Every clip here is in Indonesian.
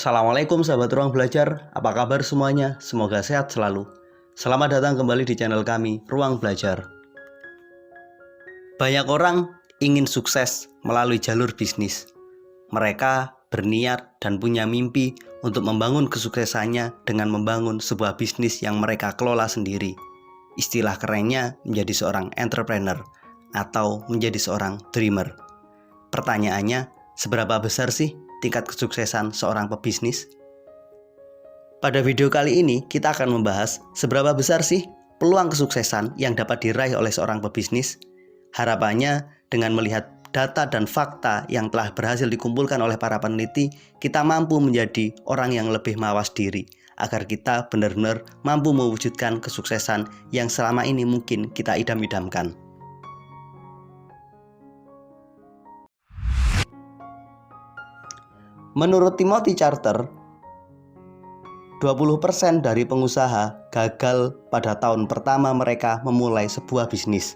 Assalamualaikum sahabat ruang belajar, apa kabar semuanya? Semoga sehat selalu. Selamat datang kembali di channel kami, Ruang Belajar. Banyak orang ingin sukses melalui jalur bisnis. Mereka berniat dan punya mimpi untuk membangun kesuksesannya dengan membangun sebuah bisnis yang mereka kelola sendiri. Istilah kerennya menjadi seorang entrepreneur atau menjadi seorang dreamer. Pertanyaannya, seberapa besar sih tingkat kesuksesan seorang pebisnis? Pada video kali ini kita akan membahas seberapa besar sih peluang kesuksesan yang dapat diraih oleh seorang pebisnis. Harapannya dengan melihat data dan fakta yang telah berhasil dikumpulkan oleh para peneliti, kita mampu menjadi orang yang lebih mawas diri agar kita benar-benar mampu mewujudkan kesuksesan yang selama ini mungkin kita idam-idamkan. Menurut Timothy Charter, 20% dari pengusaha gagal pada tahun pertama mereka memulai sebuah bisnis.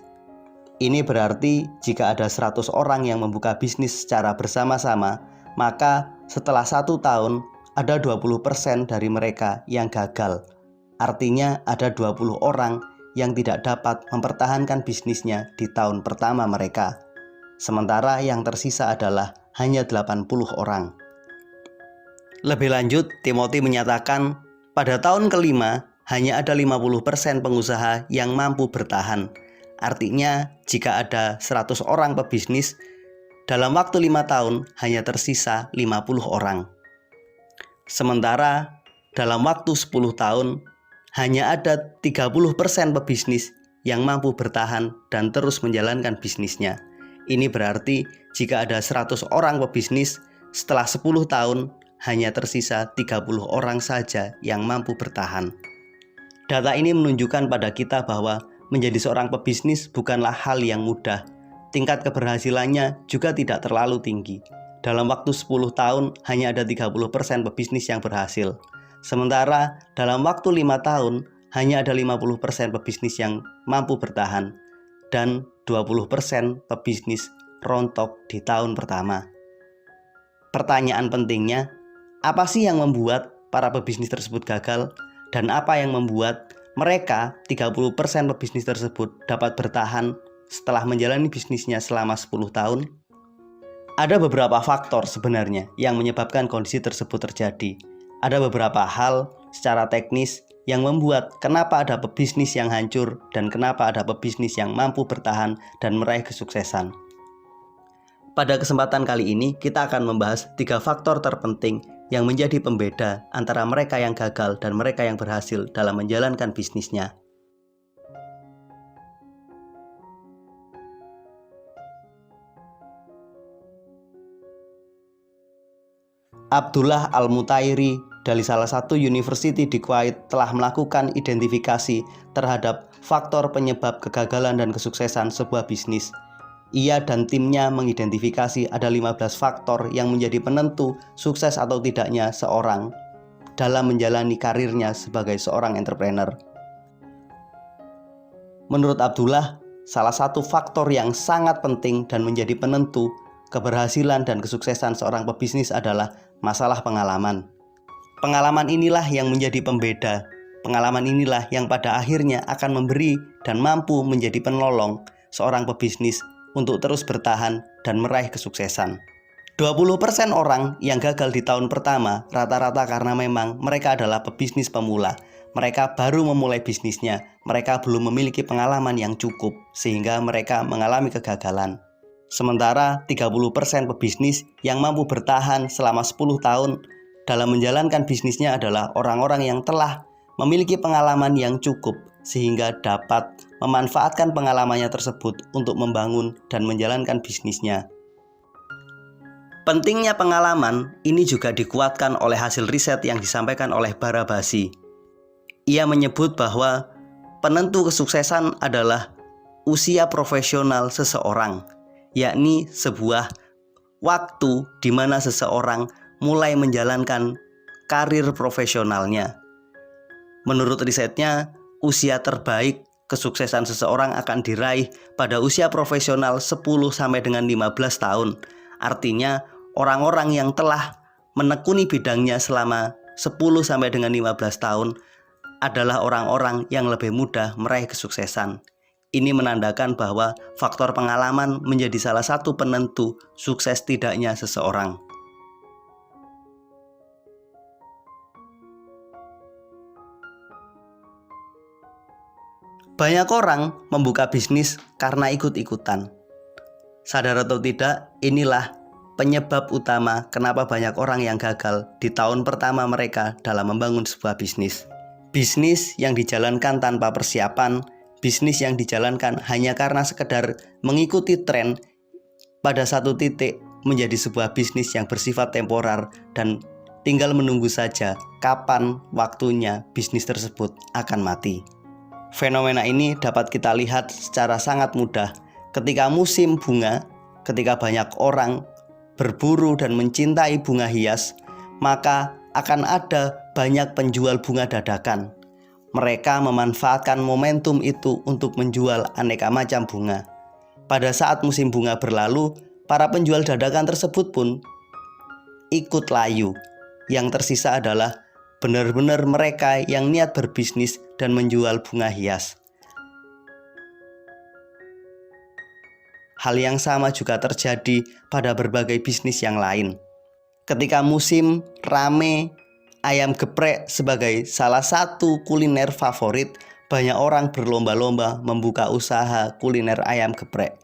Ini berarti jika ada 100 orang yang membuka bisnis secara bersama-sama, maka setelah 1 tahun ada 20% dari mereka yang gagal. Artinya ada 20 orang yang tidak dapat mempertahankan bisnisnya di tahun pertama mereka. Sementara yang tersisa adalah hanya 80 orang. Lebih lanjut, Timothy menyatakan pada tahun kelima hanya ada 50% pengusaha yang mampu bertahan. Artinya jika ada 100 orang pebisnis, dalam waktu 5 tahun hanya tersisa 50 orang. Sementara dalam waktu 10 tahun hanya ada 30% pebisnis yang mampu bertahan dan terus menjalankan bisnisnya. Ini berarti jika ada 100 orang pebisnis, setelah 10 tahun hanya tersisa 30 orang saja yang mampu bertahan. Data ini menunjukkan pada kita bahwa menjadi seorang pebisnis bukanlah hal yang mudah. Tingkat keberhasilannya juga tidak terlalu tinggi. Dalam waktu 10 tahun hanya ada 30% pebisnis yang berhasil. Sementara dalam waktu 5 tahun hanya ada 50% pebisnis yang mampu bertahan dan 20% pebisnis rontok di tahun pertama. Pertanyaan pentingnya, apa sih yang membuat para pebisnis tersebut gagal? Dan apa yang membuat mereka 30% pebisnis tersebut dapat bertahan setelah menjalani bisnisnya selama 10 tahun? Ada beberapa faktor sebenarnya yang menyebabkan kondisi tersebut terjadi. Ada beberapa hal secara teknis yang membuat kenapa ada pebisnis yang hancur dan kenapa ada pebisnis yang mampu bertahan dan meraih kesuksesan. Pada kesempatan kali ini kita akan membahas 3 faktor terpenting yang menjadi pembeda antara mereka yang gagal dan mereka yang berhasil dalam menjalankan bisnisnya. Abdullah Al-Mutairi dari salah satu university di Kuwait telah melakukan identifikasi terhadap faktor penyebab kegagalan dan kesuksesan sebuah bisnis. Ia dan timnya mengidentifikasi ada 15 faktor yang menjadi penentu sukses atau tidaknya seorang dalam menjalani karirnya sebagai seorang entrepreneur. Menurut Abdullah, salah satu faktor yang sangat penting dan menjadi penentu keberhasilan dan kesuksesan seorang pebisnis adalah masalah pengalaman. Pengalaman inilah yang menjadi pembeda. Pengalaman inilah yang pada akhirnya akan memberi dan mampu menjadi penolong seorang pebisnis untuk terus bertahan dan meraih kesuksesan. 20% orang yang gagal di tahun pertama rata-rata karena memang mereka adalah pebisnis pemula. Mereka baru memulai bisnisnya, mereka belum memiliki pengalaman yang cukup sehingga mereka mengalami kegagalan. Sementara 30% pebisnis yang mampu bertahan selama 10 tahun dalam menjalankan bisnisnya adalah orang-orang yang telah memiliki pengalaman yang cukup sehingga dapat memanfaatkan pengalamannya tersebut untuk membangun dan menjalankan bisnisnya. Pentingnya pengalaman ini juga dikuatkan oleh hasil riset yang disampaikan oleh Barabasi. Ia menyebut bahwa penentu kesuksesan adalah usia profesional seseorang, yakni sebuah waktu di mana seseorang mulai menjalankan karir profesionalnya. Menurut risetnya, usia terbaik kesuksesan seseorang akan diraih pada usia profesional 10 sampai dengan 15 tahun. Artinya, orang-orang yang telah menekuni bidangnya selama 10 sampai dengan 15 tahun adalah orang-orang yang lebih mudah meraih kesuksesan. Ini menandakan bahwa faktor pengalaman menjadi salah satu penentu sukses tidaknya seseorang. Banyak orang membuka bisnis karena ikut-ikutan. Sadar atau tidak, inilah penyebab utama kenapa banyak orang yang gagal di tahun pertama mereka dalam membangun sebuah bisnis. Bisnis yang dijalankan tanpa persiapan, bisnis yang dijalankan hanya karena sekedar mengikuti tren pada satu titik menjadi sebuah bisnis yang bersifat temporer dan tinggal menunggu saja kapan waktunya bisnis tersebut akan mati. Fenomena ini dapat kita lihat secara sangat mudah ketika musim bunga, ketika banyak orang berburu dan mencintai bunga hias, maka akan ada banyak penjual bunga dadakan. Mereka memanfaatkan momentum itu untuk menjual aneka macam bunga. Pada saat musim bunga berlalu, para penjual dadakan tersebut pun ikut layu. Yang tersisa adalah benar-benar mereka yang niat berbisnis dan menjual bunga hias. Hal yang sama juga terjadi pada berbagai bisnis yang lain. Ketika musim rame, ayam geprek sebagai salah satu kuliner favorit, banyak orang berlomba-lomba membuka usaha kuliner ayam geprek.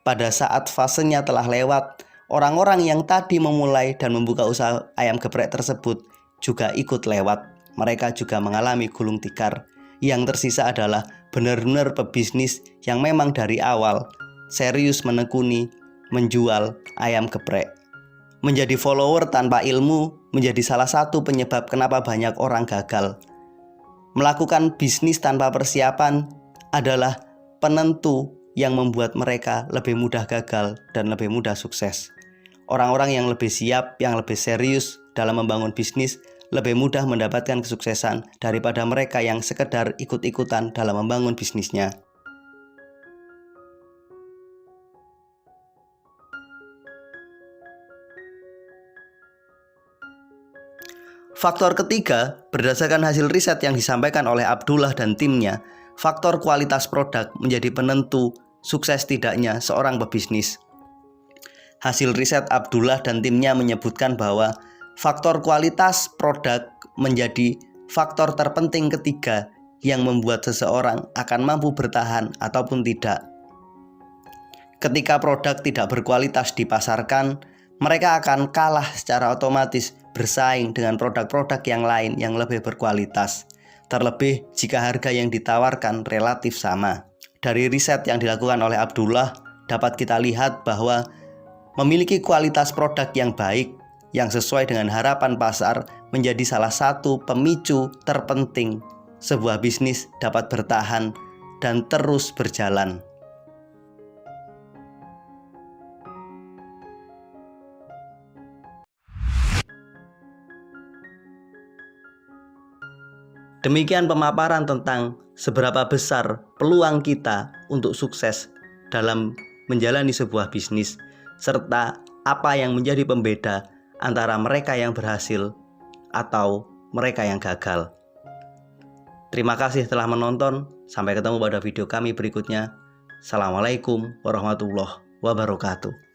Pada saat fasenya telah lewat, orang-orang yang tadi memulai dan membuka usaha ayam geprek tersebut juga ikut lewat. Mereka juga mengalami gulung tikar. Yang tersisa adalah benar-benar pebisnis yang memang dari awal serius menekuni menjual ayam geprek. Menjadi follower tanpa ilmu menjadi salah satu penyebab kenapa banyak orang gagal. Melakukan bisnis tanpa persiapan adalah penentu yang membuat mereka lebih mudah gagal dan lebih mudah sukses. Orang-orang yang lebih siap, yang lebih serius dalam membangun bisnis lebih mudah mendapatkan kesuksesan daripada mereka yang sekedar ikut-ikutan dalam membangun bisnisnya. Faktor ketiga, berdasarkan hasil riset yang disampaikan oleh Abdullah dan timnya, faktor kualitas produk menjadi penentu sukses tidaknya seorang pebisnis. Hasil riset Abdullah dan timnya menyebutkan bahwa faktor kualitas produk menjadi faktor terpenting ketiga yang membuat seseorang akan mampu bertahan ataupun tidak. Ketika produk tidak berkualitas dipasarkan, mereka akan kalah secara otomatis bersaing dengan produk-produk yang lain yang lebih berkualitas. Terlebih jika harga yang ditawarkan relatif sama. Dari riset yang dilakukan oleh Abdullah, dapat kita lihat bahwa memiliki kualitas produk yang baik, yang sesuai dengan harapan pasar menjadi salah satu pemicu terpenting sebuah bisnis dapat bertahan dan terus berjalan. Demikian pemaparan tentang seberapa besar peluang kita untuk sukses dalam menjalani sebuah bisnis, serta apa yang menjadi pembeda antara mereka yang berhasil atau mereka yang gagal. Terima kasih telah menonton. Sampai ketemu pada video kami berikutnya. Assalamualaikum warahmatullahi wabarakatuh.